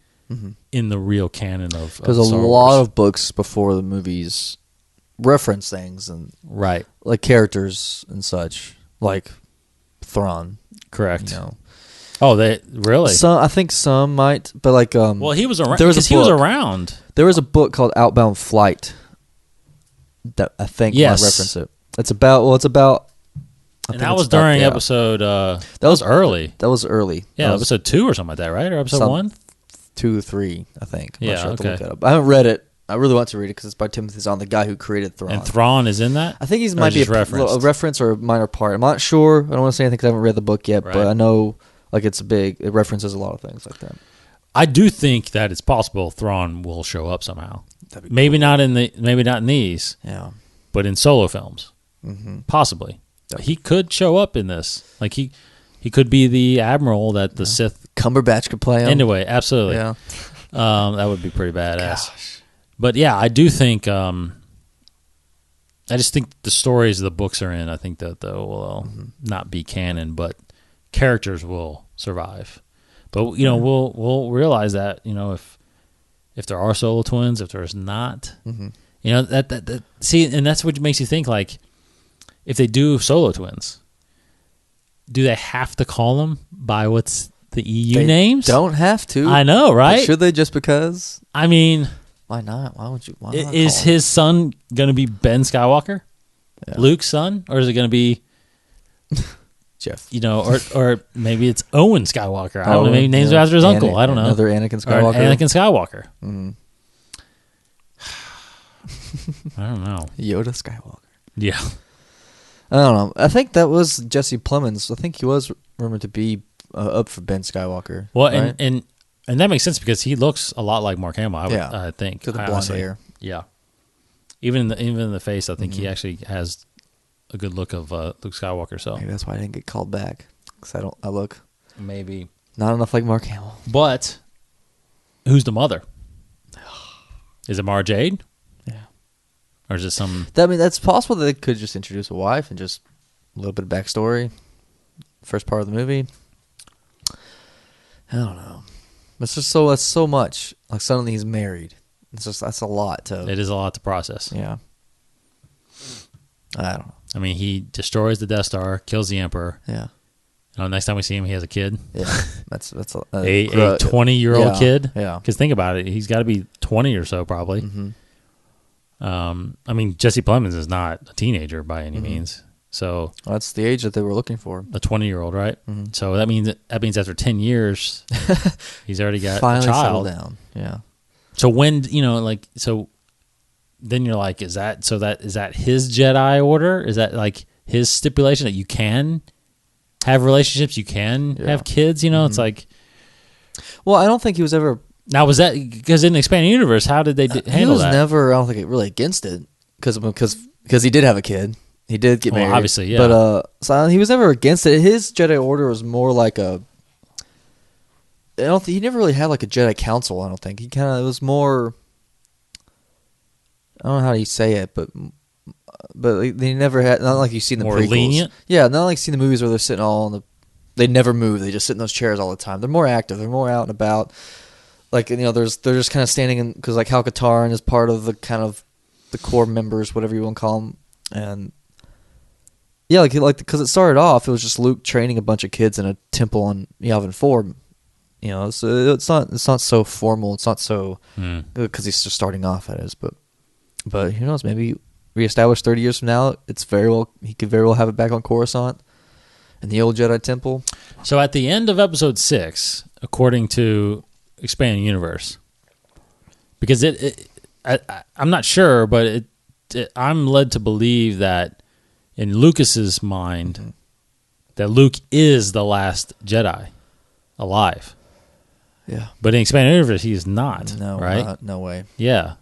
in the real canon of because a lot of books before the movies reference things and like characters and such, like Thrawn. Correct. Oh, they really? I think some might, but like well, he was around. He was around. There was a book called Outbound Flight that I think might reference it. It's about. And that was during episode. That was early. That was early. Yeah, episode 2 or something like that, right? Or episode 1? 2 or 3, I think. I'm yeah, not sure. I have to okay. look that up. I haven't read it. I really want to read it because it's by Timothy Zahn, the guy who created Thrawn. And Thrawn is in that? I think he might be a reference or a minor part. I'm not sure. I don't want to say anything because I haven't read the book yet, but I know it's big. It references a lot of things like that. I do think that it's possible Thrawn will show up somehow. Maybe not in these. Yeah. But in solo films. Mm-hmm. Possibly. He could show up in this. Like he could be the admiral that the Sith Cumberbatch could play him. Anyway, absolutely. Yeah. That would be pretty badass. Gosh. But yeah, I do think I just think the stories the books are in, I think that they will not be canon, but characters will survive. But we'll realize that, if there are solo twins, if there's not, that see, and that's what makes you think if they do Solo twins, do they have to call them by what's the EU names? Don't have to. I know, right? But should they just because? I mean, why not? Why would you? Why not is call his son going to be Ben Skywalker? Yeah. Luke's son? Or is it going to be Jeff? Or maybe it's Owen Skywalker. I don't know. Maybe names after his uncle. I don't know. Another Anakin Skywalker. Or Anakin Skywalker. Mm. I don't know. Yoda Skywalker. Yeah. I don't know. I think that was Jesse Plemons. I think he was rumored to be up for Ben Skywalker. Well, right? and that makes sense because he looks a lot like Mark Hamill. I think because of the blonde hair. Yeah. Even in the face, I think he actually has a good look of Luke Skywalker. So maybe that's why I didn't get called back because I look maybe not enough like Mark Hamill. But who's the mother? Is it Mara Jade? Yeah. Or is it some? I mean, that's possible that they could just introduce a wife and just a little bit of backstory. First part of the movie. I don't know. It's just that's so much. Like suddenly he's married. That's a lot to. It is a lot to process. Yeah. I don't know. I mean, he destroys the Death Star, kills the Emperor. Yeah. Next time we see him, he has a kid. Yeah. That's a 20-year-old kid. Yeah. Because think about it, he's got to be 20 or so probably. Mm-hmm. I mean, Jesse Plemons is not a teenager by any means. So that's the age that they were looking for. A 20-year-old, right? Mm-hmm. So that means after 10 years, he's already got finally a child. settled down. Yeah. So when then you're like, is that his Jedi order? Is that like his stipulation that you can have relationships, you can have kids? It's like. Well, I don't think he was ever. Now, was that because in the expanded universe, how did they handle that? He was never, I don't think, really against it because he did have a kid. He did get married. Obviously, yeah. But so he was never against it. His Jedi Order was more like a. He never really had like a Jedi Council. I don't think it was more. I don't know how you say it, but they never had. Not like you see in the more prequels. Lenient. Yeah, not like you see in the movies where they're sitting all on the. They never move. They just sit in those chairs all the time. They're more active. They're more out and about. Like they're just kind of standing in because like Hal Katarn is part of the kind of the core members, whatever you want to call them, and yeah, like because it started off, it was just Luke training a bunch of kids in a temple on Yavin 4. So it's not so formal. It's not so because he's just starting off. That is, but who knows? Maybe reestablished 30 years from now, he could very well have it back on Coruscant in the old Jedi Temple. So at the end of Episode 6, according to Expanding Universe, because I'm not sure, but I'm led to believe that in Lucas's mind, that Luke is the last Jedi alive. Yeah, but in Expanded Universe, he is not. No, right? No way. Yeah.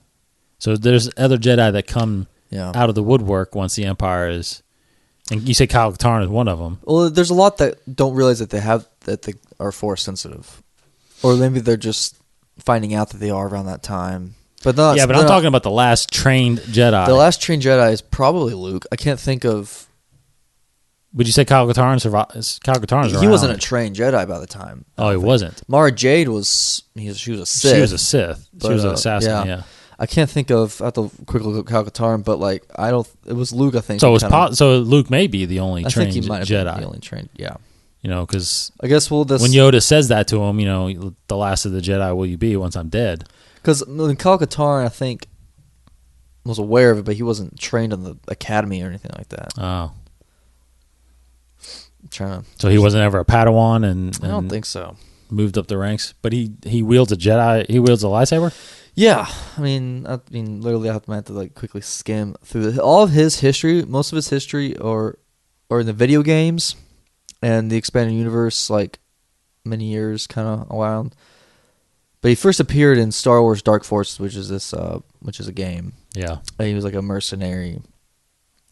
So there's other Jedi that come out of the woodwork once the Empire is. And you say Kyle Katarn is one of them. Well, there's a lot that don't realize that they are Force sensitive, or maybe they're just finding out that they are around that time. But not. Yeah, but I'm talking about the last trained Jedi. The last trained Jedi is probably Luke. I can't think of. Would you say Kyle Katarn survives? Kyle Katarn is around. He wasn't a trained Jedi by the time. Oh, he wasn't. Mara Jade was. She was a Sith. She was a Sith. She was an assassin. Yeah. I can't think of. I have to quickly look at Kyle Katarn, but like I don't. It was Luke, I think. So so Luke may be the only trained Jedi. I think he might have been the only trained. Yeah. Because I guess when Yoda says that to him, the last of the Jedi will you be once I'm dead? Because Kyle Katarn, I think, was aware of it, but he wasn't trained in the academy or anything like that. Oh. So he wasn't ever a Padawan, and I don't think so. Moved up the ranks, but he wields a Jedi. He wields a lightsaber. Yeah, I mean, literally, I have to like quickly skim through all of his history. Most of his history, or in the video games, and the expanded universe, like many years kind of around. But he first appeared in Star Wars Dark Forces, which is a game. Yeah, and he was like a mercenary.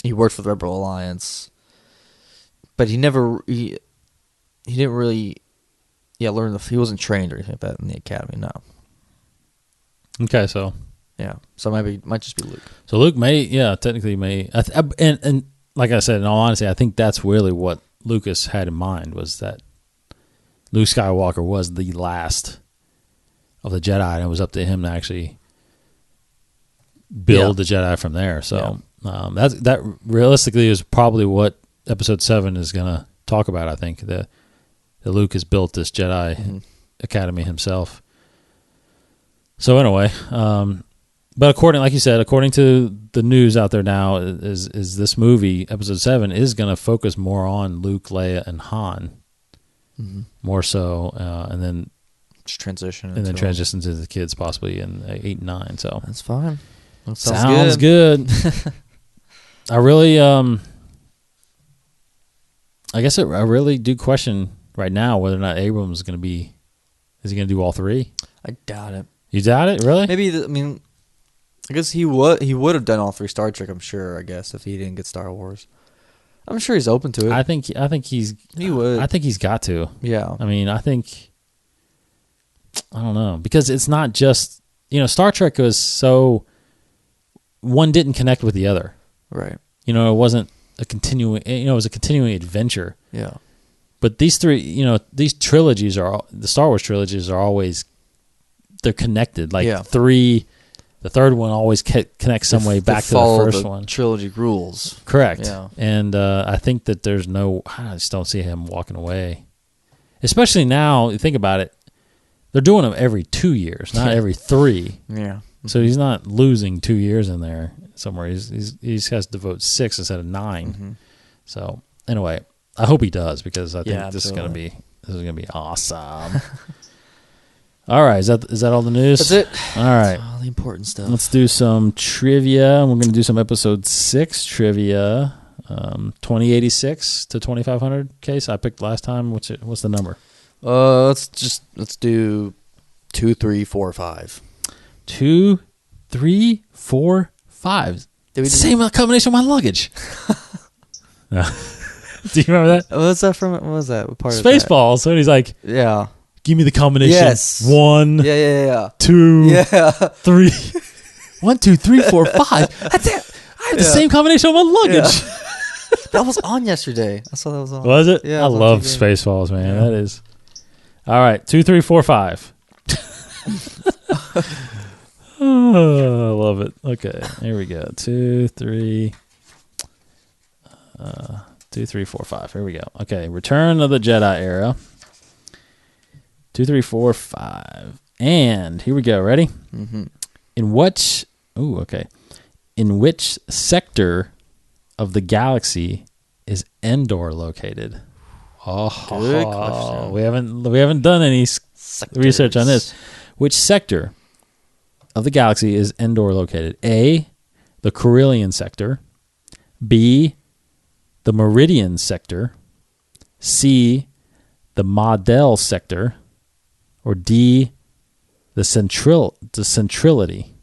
He worked for the Rebel Alliance, but he didn't really learn he wasn't trained or anything like that in the academy. No. Okay, so yeah, so might just be Luke. So Luke technically may, and like I said, in all honesty, I think that's really what Lucas had in mind, was that Luke Skywalker was the last of the Jedi, and it was up to him to actually build the Jedi from there. So That realistically is probably what Episode 7 is going to talk about. I think that Luke has built this Jedi Academy himself. So anyway, but according to the news out there now, is this movie Episode 7 is going to focus more on Luke, Leia, and Han, more so, and then just transition to the kids possibly in 8 and 9. So that's fine. That sounds good. I really, I guess I really do question right now whether or not Abrams is going to do all 3? I doubt it. You doubt it, really? Maybe. I guess he would have done all 3 Star Trek. I'm sure. I guess if he didn't get Star Wars, I'm sure he's open to it. I think he would. I think he's got to. Yeah. I don't know, because it's not just Star Trek was so one didn't connect with the other. Right. It wasn't a continuing. It was a continuing adventure. Yeah. But these 3, these trilogies the Star Wars trilogies are always. They're connected. Like 3, the third one always connects some way back to the first one. Trilogy rules. Correct. Yeah. And I think that I just don't see him walking away. Especially now, you think about it, they're doing them every 2 years, not every 3. Yeah. So he's not losing 2 years in there somewhere. He has to devote 6 instead of 9. So anyway, I hope he does, because I think this is gonna be awesome. All right, is that all the news? That's it. All right. That's all the important stuff. Let's do some trivia. We're going to do some Episode 6 trivia. 2086 to 2500 case I picked last time. What's the number? Let's do 2, 3, 4, 5. 2, 3, 4, 5. Same combination of my luggage. Do you remember that? What was that from? What was that? What part Spaceballs. So he's like, yeah. Give me the combination. Yes. 1, yeah. 2, 3. 1, 2, 3, 4, 5. That's it. I have the same combination on my luggage. Yeah. That was on yesterday. I saw that was on. Was it? Yeah. I love Spaceballs, man. Yeah. That is. All right. 2, 3, 4, 5. Oh, I love it. Okay. Here we go. 2, 3. 2, 3, 4, 5. Here we go. Okay. Return of the Jedi era. 2, 3, 4, 5. And here we go. Ready? Mm-hmm. In which sector of the galaxy is Endor located? Oh, good question. We haven't done any research on this. Which sector of the galaxy is Endor located? A, the Corellian sector. B, the Meridian sector. C, the Maudel sector. Or D, the centrality.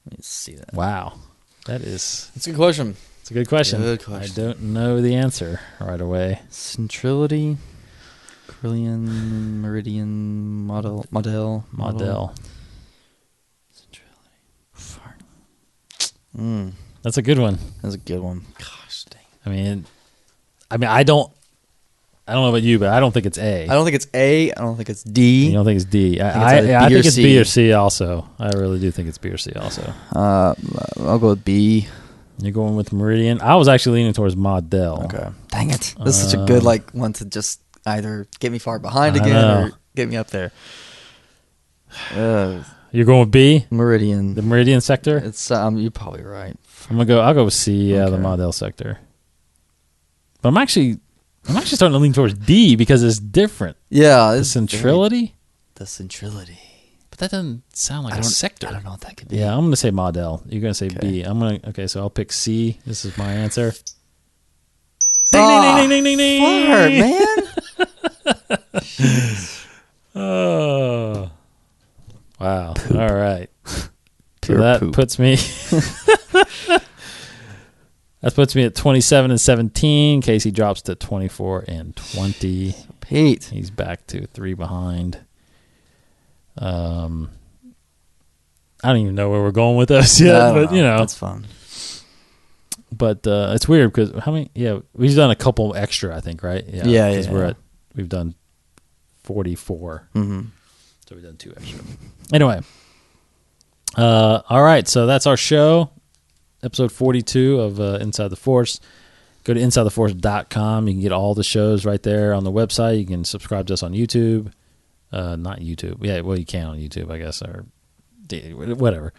Let me see that. Wow. That's a good question. It's a good question. Good question. I don't know the answer right away. Centrality, Corellian, Meridian, Maudel. Centrality. That's a good one. That's a good one. Gosh dang. I mean, I don't know about you, but I don't think it's A. I don't think it's A. I don't think it's D. You don't think it's D? I think it's B or C also. I really do think it's B or C also. I'll go with B. You're going with Meridian? I was actually leaning towards Maudel. Okay. Dang it. This is such a good one to just either get me far behind again or get me up there. You're going with B? Meridian. The Meridian sector? It's you're probably right. I'll go with C, the Maudel sector. But I'm actually starting to lean towards D because it's different. Yeah. The centrality? The centrality. But that doesn't sound like a sector. I don't know what that could be. Yeah, I'm going to say Maudel. You're going to say B. So I'll pick C. This is my answer. Ding, ding, ding, ding, ding, ding. Fart, man. Oh. Wow. Poop. All right. Pure so that poop. puts me at 27 and 17. Casey drops to 24 and 20. Pete. He's back to 3 behind. I don't even know where we're going with this yet, but that's fun. But it's weird because how many? Yeah, we've done a couple extra, I think, right? Yeah. Because we've done 44. Mm-hmm. So we've done 2 extra. Anyway, all right. So that's our show. episode 42 of Inside the Force. Go to InsideTheForce.com. You can get all the shows right there on the website. You can subscribe to us on YouTube. Not YouTube. Yeah, well, you can on YouTube, I guess, or whatever.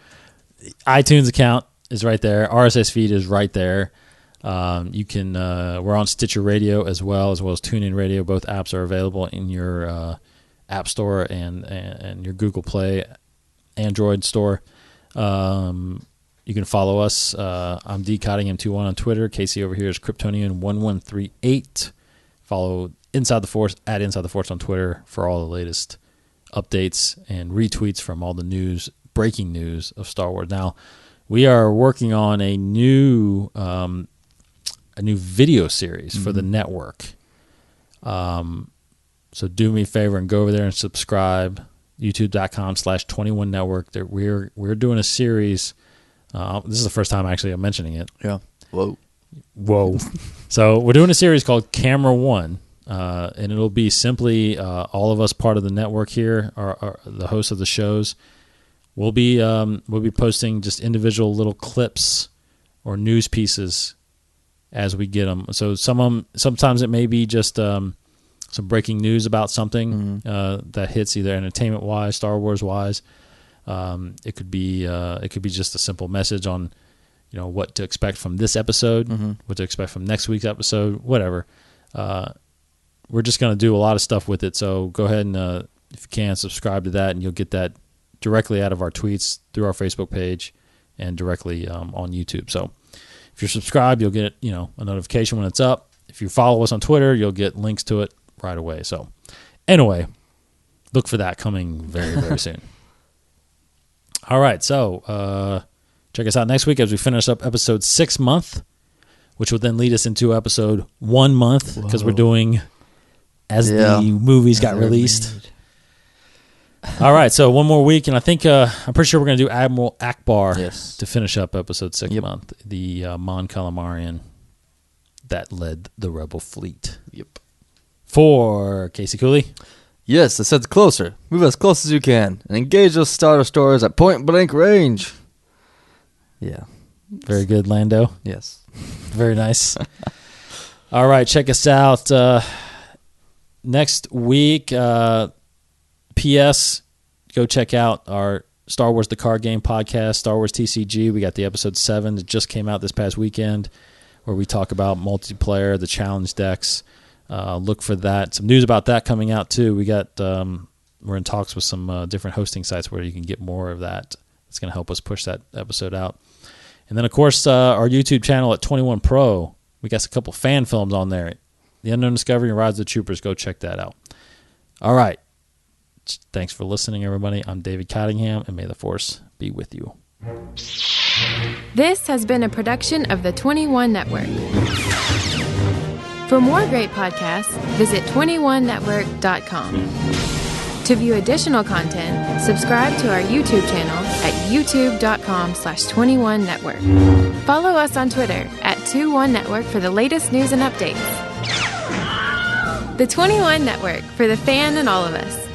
iTunes account is right there. RSS feed is right there. You can. We're on Stitcher Radio as well as TuneIn Radio. Both apps are available in your App Store and your Google Play Android store. You can follow us. I'm DCottingham21 on Twitter. Casey over here is Kryptonian1138. Follow Inside the Force at Inside the Force on Twitter for all the latest updates and retweets from all the breaking news of Star Wars. Now, we are working on a new video series for the network. So do me a favor and go over there and subscribe. YouTube.com/21network. We're doing a series. This is the first time actually I'm mentioning it. Yeah. Whoa. So we're doing a series called Camera One, and it'll be simply all of us part of the network here, are the hosts of the shows. We'll be posting just individual little clips or news pieces as we get them. So sometimes it may be just some breaking news about something that hits either entertainment wise, Star Wars wise. It could be just a simple message on, what to expect from this episode, what to expect from next week's episode, whatever. We're just going to do a lot of stuff with it. So go ahead and, if you can, subscribe to that, and you'll get that directly out of our tweets through our Facebook page and directly on YouTube. So if you're subscribed, you'll get a notification when it's up. If you follow us on Twitter, you'll get links to it right away. So anyway, look for that coming very, very soon. All right, so check us out next week as we finish up episode 6 month, which will then lead us into episode 1 month, because we're doing as the movies got released. All right, so one more week, and I think I'm pretty sure we're going to do Admiral Akbar to finish up episode 6 month, the Mon Calamarian that led the Rebel fleet. Yep. For Casey Cooley. Yes, it says closer. Move as close as you can and engage those Star Destroyers at point blank range. Yeah. Very good, Lando. Yes. Very nice. All right, check us out next week. P.S. Go check out our Star Wars The Card Game podcast, Star Wars TCG. We got the episode 7 that just came out this past weekend, where we talk about multiplayer, the challenge decks. Look for that. Some news about that coming out too. We're in talks with some different hosting sites where you can get more of that. It's going to help us push that episode out. And then, of course, our YouTube channel at 21 Pro. We got a couple fan films on there. The Unknown Discovery and Rise of the Troopers. Go check that out. All right. Thanks for listening, everybody. I'm David Cottingham, and may the Force be with you. This has been a production of the 21 Network. For more great podcasts, visit 21network.com. To view additional content, subscribe to our YouTube channel at youtube.com/21network. Follow us on Twitter at 21network for the latest news and updates. The 21 Network, for the fan and all of us.